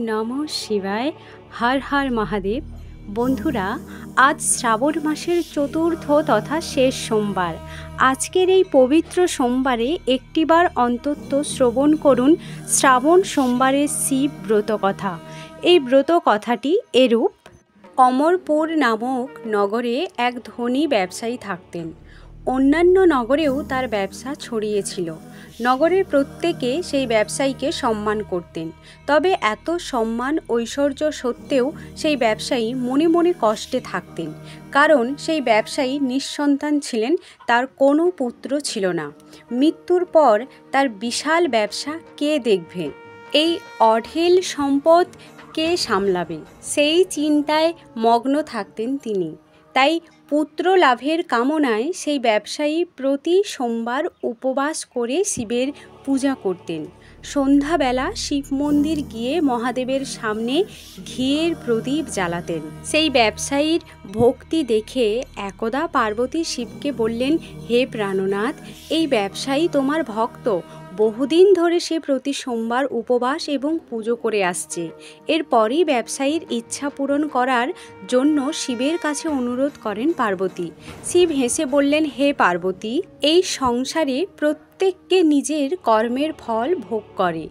নমঃ শিবায়। হর হর মহাদেব। বন্ধুরা, আজ শ্রাবণ মাসের চতুর্থ তথা শেষ সোমবার। আজকের এই পবিত্র সোমবারে একটিবার অন্তত শ্রবণ করুন শ্রাবণ সোমবারের শিব ব্রত কথা। এই ব্রত কথাটি এরূপ: অমরপুর নামক নগরে এক ধনী ব্যবসায়ী থাকতেন। অন্যান্য নগরেও তার ব্যবসা ছড়িয়েছিল। নগরের প্রত্যেকে সেই ব্যবসায়ীকে সম্মান করতেন। তবে এত সম্মান ঐশ্বর্য সত্ত্বেও সেই ব্যবসায়ী মনে মনে কষ্টে থাকতেন, কারণ সেই ব্যবসায়ী নিঃসন্তান ছিলেন, তার কোনো পুত্র ছিল না। মৃত্যুর পর তার বিশাল ব্যবসা কে দেখবে? এই অঢেল সম্পদ কে সামলাবে? সেই চিন্তায় মগ্ন থাকতেন তিনি। তাই পুত্র লাভের কামনায় সেই ব্যবসায়ী প্রতি সোমবার উপবাস করে শিবের পূজা করতেন। সন্ধ্যাবেলা শিব মন্দির গিয়ে মহাদেবের সামনে ঘিয়ের প্রদীপ জ্বালাতেন। সেই ব্যবসায়ীর ভক্তি দেখে একদা পার্বতী শিবকে বললেন, হে প্রাণনাথ, এই ব্যবসায়ী তোমার ভক্ত। বহুদিন ধরে সে প্রতি সোমবার উপবাস এবং পুজো করে আসছে। এরপরই ব্যবসায়ীর ইচ্ছা পূরণ করার জন্য শিবের কাছে অনুরোধ করেন পার্বতী। শিব হেসে বললেন, হে পার্বতী, এই সংসারে প্রত্যেককে নিজের কর্মের ফল ভোগ করে।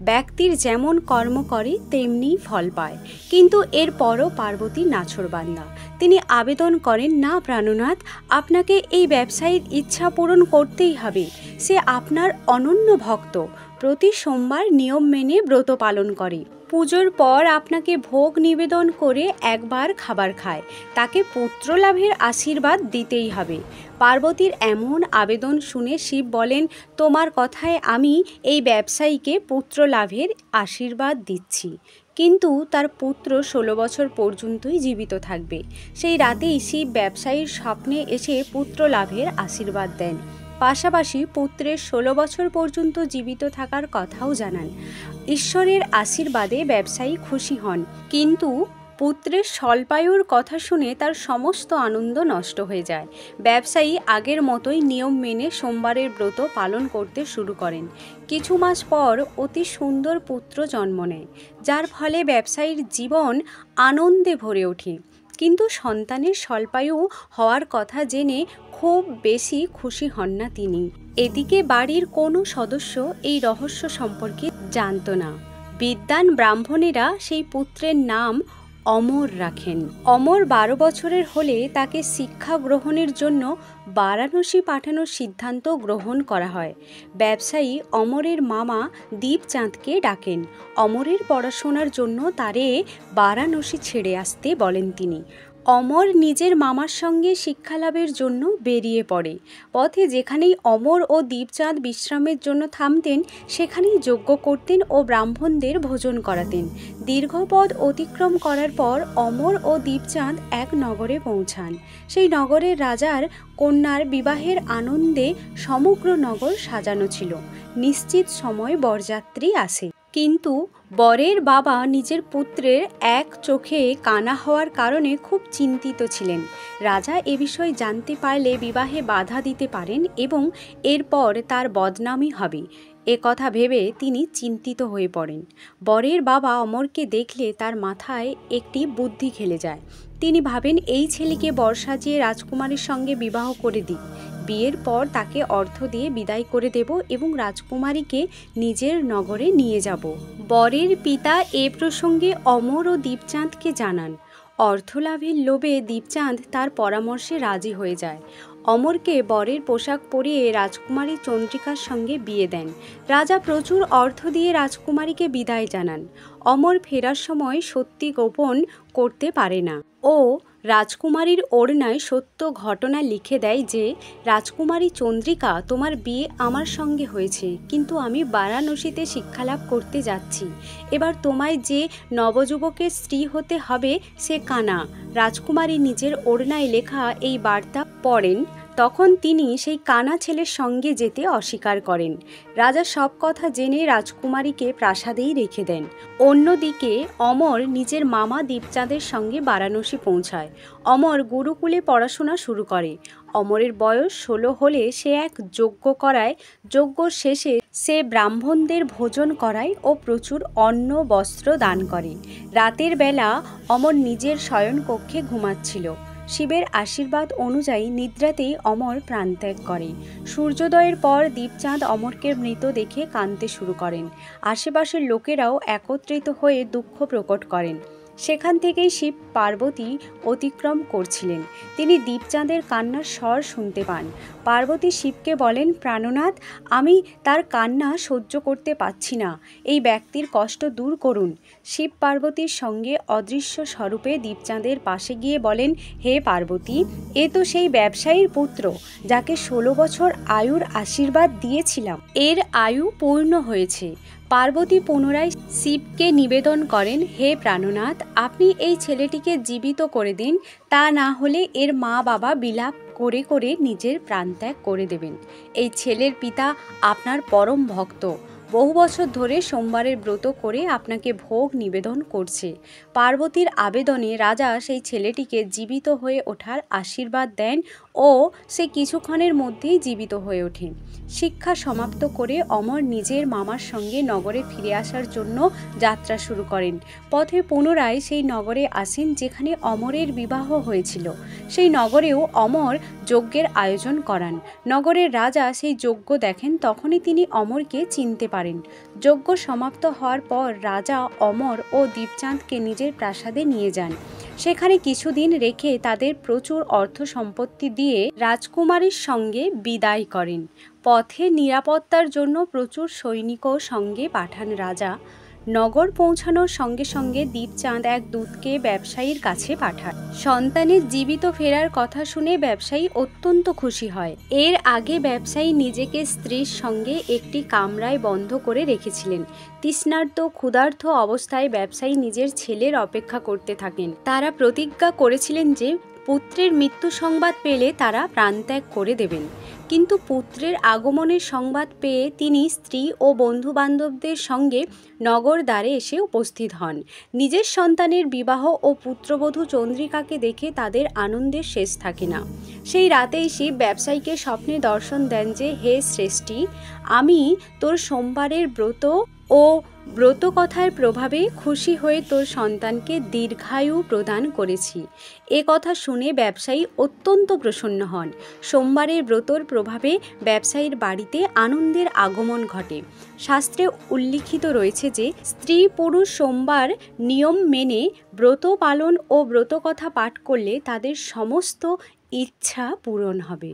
ব্যক্তির যেমন কর্ম করে তেমনি ফল পায়। কিন্তু এরপরও পার্বতী নাছোড়বান্দা। তিনি আবেদন করেন, না প্রাণনাথ, আপনাকে এই ব্যবসায়ীর ইচ্ছা পূরণ করতেই হবে। সে আপনার অনন্য ভক্ত, প্রতি সোমবার নিয়ম মেনে ব্রত পালন করে, পুজোর পর আপনাকে ভোগ নিবেদন করে একবার খাবার খায়। তাকে পুত্র লাভের আশীর্বাদ দিতেই হবে। পার্বতীর এমন আবেদন শুনে শিব বলেন, তোমার কথায় আমি এই ব্যবসায়ীকে পুত্র লাভের আশীর্বাদ দিচ্ছি, কিন্তু তার পুত্র 16 বছর পর্যন্তই জীবিত থাকবে। সেই রাতেই শিব ব্যবসায়ীর স্বপ্নে এসে পুত্র লাভের আশীর্বাদ দেন। পাশাপাশি পুত্রের 16 বছর পর্যন্ত জীবিত থাকার কথাও জানান। ঈশ্বরের আশীর্বাদে ব্যবসায়ী খুশি হন, কিন্তু পুত্রের স্বল্পায়ুর কথা শুনে তার সমস্ত আনন্দ নষ্ট হয়ে যায়। ব্যবসায়ী আগের মতোই নিয়ম মেনে সোমবারের ব্রত পালন করতে শুরু করেন। কিছু মাস পর অতি সুন্দর পুত্র জন্ম নেয়, যার ফলে ব্যবসায়ীর জীবন আনন্দে ভরে ওঠে। কিন্তু সন্তানের স্বল্পায়ু হওয়ার কথা জেনে খুব বেশি খুশি হন না তিনি। এদিকে বাড়ির কোনো সদস্য এই রহস্য সম্পর্কে জানত না। বিদ্বান ব্রাহ্মণেরা সেই পুত্রের নাম অমর রাখেন। অমর 12 বছরের হলে তাকে শিক্ষা গ্রহণের জন্য বারাণসী পাঠানোর সিদ্ধান্ত গ্রহণ করা হয়। ব্যবসায়ী অমরের মামা দীপচাঁদকে ডাকেন। অমরের পড়াশোনার জন্য তারে বারাণসী ছেড়ে আসতে বলেন তিনি। অমর নিজের মামার সঙ্গে শিক্ষালাভের জন্য বেরিয়ে পড়ে। পথে যেখানেই অমর ও দীপচাঁদ বিশ্রামের জন্য থামতেন, সেখানেই যজ্ঞ করতেন ও ব্রাহ্মণদের ভোজন করাতেন। দীর্ঘ পথ অতিক্রম করার পর অমর ও দীপচাঁদ এক নগরে পৌঁছান। সেই নগরের রাজার কন্যার বিবাহের আনন্দে সমগ্র নগর সাজানো ছিল। নিশ্চিত সময় বরযাত্রী আসে, কিন্তু বরের বাবা নিজের পুত্রের এক চোখে কানা হওয়ার কারণে খুব চিন্তিত ছিলেন। রাজা এ বিষয়ে জানতে পারলে বিবাহে বাধা দিতে পারেন এবং এরপর তার বদনামই হবে। এ কথা ভেবে তিনি চিন্তিত হয়ে পড়েন। বরের বাবা অমরকে দেখলে তার মাথায় একটি বুদ্ধি খেলে যায়। তিনি ভাবেন, এই ছেলেকে বর সাজিয়ে রাজকুমারীর সঙ্গে বিবাহ করে দিই। বিয়ের পর তাকে অর্থ দিয়ে বিদায় করে দেব এবং রাজকুমারীকে নিজের নগরে নিয়ে যাব। বরের পিতা এ প্রসঙ্গে অমর ও দীপচাঁদকে জানান। অর্থলাভের লোভে দীপচাঁদ তার পরামর্শে রাজি হয়ে যায়। অমরকে বরের পোশাক পরিয়ে রাজকুমারী চন্দ্রিকার সঙ্গে বিয়ে দেন। রাজা প্রচুর অর্থ দিয়ে রাজকুমারীকে বিদায় জানান। অমর ফেরার সময় সত্যি গোপন করতে পারে না ও রাজকুমারীর ওড়নায় সত্য ঘটনা লিখে দেয় যে, রাজকুমারী চন্দ্রিকা, তোমার বিয়ে আমার সঙ্গে হয়েছে, কিন্তু আমি বারাণসীতে শিক্ষালাভ করতে যাচ্ছি। এবার তোমায় যে নবযুবকের স্ত্রী হতে হবে সে কানা। রাজকুমারী নিজের ওড়নায় লেখা এই বার্তা পড়েন। তখন তিনি সেই কানা ছেলের সঙ্গে যেতে অস্বীকার করেন। রাজা সব কথা জেনে রাজকুমারীকে প্রাসাদেই রেখে দেন। অন্যদিকে অমর নিজের মামা দীপচাঁদের সঙ্গে বারাণসী পৌঁছায়। অমর গুরুকুলে পড়াশোনা শুরু করে। অমরের বয়স 16 হলে সে এক যজ্ঞ করায়। যজ্ঞ শেষে সে ব্রাহ্মণদের ভোজন করায় ও প্রচুর অন্ন বস্ত্র দান করে। রাতের বেলা অমর নিজের শয়নকক্ষে ঘুমাচ্ছিল। শিবের আশীর্বাদ অনুযায়ী নিদ্রাতেই অমর প্রাণত্যাগ করে। সূর্যোদয়ের পর দীপচাঁদ অমরকে মৃত দেখে কাঁদতে শুরু করেন। আশেপাশের লোকেরাও একত্রিত হয়ে দুঃখ প্রকট করেন। সেখান থেকেই শিব পার্বতী অতিক্রম করছিলেন। তিনি দীপচাঁদের কান্নার স্বর শুনতে পান। পার্বতী শিবকে বলেন, প্রাণনাথ, আমি তার কান্না সহ্য করতে পারছি না, এই ব্যক্তির কষ্ট দূর করুন। শিব পার্বতীর সঙ্গে অদৃশ্য স্বরূপে দীপচাঁদের পাশে গিয়ে বলেন, হে পার্বতী, এ তো সেই ব্যবসায়ীর পুত্র যাকে 16 বছর আয়ুর আশীর্বাদ দিয়েছিলাম। এর আয়ু পূর্ণ হয়েছে। পার্বতী পুনরায় শিবকে নিবেদন করেন, হে প্রাণনাথ, আপনি এই ছেলেটিকে জীবিত করে দিন, তা না হলে এর মা বাবা বিলাপ করে করে নিজের প্রাণত্যাগ করে দেবেন। এই ছেলের পিতা আপনার পরম ভক্ত, বহু বছর ধরে সোমবারের ব্রত করে আপনাকে ভোগ নিবেদন করছে। পার্বতীর আবেদনে রাজা সেই ছেলেটিকে জীবিত হয়ে ওঠার আশীর্বাদ দেন ও সে কিছুক্ষণের মধ্যেই জীবিত হয়ে ওঠে। শিক্ষা সমাপ্ত করে অমর নিজের মামার সঙ্গে নগরে ফিরে আসার জন্য যাত্রা শুরু করেন। পথে পুনরায় সেই নগরে আসেন যেখানে অমরের বিবাহ হয়েছিল। সেই নগরেও অমর যজ্ঞের আয়োজন করান। নগরের রাজা সেই যজ্ঞ দেখেন, তখনই তিনি অমরকে চিনতে পারেন। যজ্ঞ সমাপ্ত হওয়ার পর রাজা অমর ও দীপচাঁদকে নিজের প্রাসাদে নিয়ে যান। সেখানে কিছুদিন রেখে তাদের প্রচুর অর্থ সম্পত্তি দিয়ে রাজকুমারীর সঙ্গে বিদায় করেন। পথে নিরাপত্তার জন্য প্রচুর সৈনিকও সঙ্গে পাঠান রাজা। নগর পৌঁছানোর সঙ্গে সঙ্গে দীপচাঁদ এক দূতকে ব্যবসায়ীর কাছে পাঠায়। সন্তানের জীবিত ফেরার কথা শুনে ব্যবসায়ী অত্যন্ত খুশি হয়। এর আগে ব্যবসায়ী নিজেকে স্ত্রীর সঙ্গে একটি কামরায় বন্ধ করে রেখেছিলেন। তৃষ্ণার্ত ক্ষুধার্ত অবস্থায় ব্যবসায়ী নিজের ছেলের অপেক্ষা করতে থাকেন। তারা প্রতিজ্ঞা করেছিলেন যে পুত্রের মৃত্যু সংবাদ পেলে তারা প্রাণত্যাগ করে দেবেন। কিন্তু পুত্রের আগমনের সংবাদ পেয়ে তিনি স্ত্রী ও বন্ধুবান্ধবদের সঙ্গে নগর দ্বারে এসে উপস্থিত হন। নিজের সন্তানের বিবাহ ও পুত্রবধূ চন্দ্রিকাকে দেখে তাদের আনন্দের শেষ থাকে না। সেই রাতেই শিব ব্যবসায়ীকে স্বপ্নে দর্শন দেন যে, হে শ্রেষ্ঠী, আমি তোর সোমবারের ব্রত ও ব্রতকথার প্রভাবে খুশি হয়ে তোর সন্তানকে দীর্ঘায়ু প্রদান করেছি। এ কথা শুনে ব্যবসায়ী অত্যন্ত প্রসন্ন হন। সোমবারের ব্রতর প্রভাবে ব্যবসায়ীর বাড়িতে আনন্দের আগমন ঘটে। শাস্ত্রে উল্লিখিত রয়েছে যে স্ত্রী পুরুষ সোমবার নিয়ম মেনে ব্রত পালন ও ব্রতকথা পাঠ করলে তাদের সমস্ত ইচ্ছা পূরণ হবে।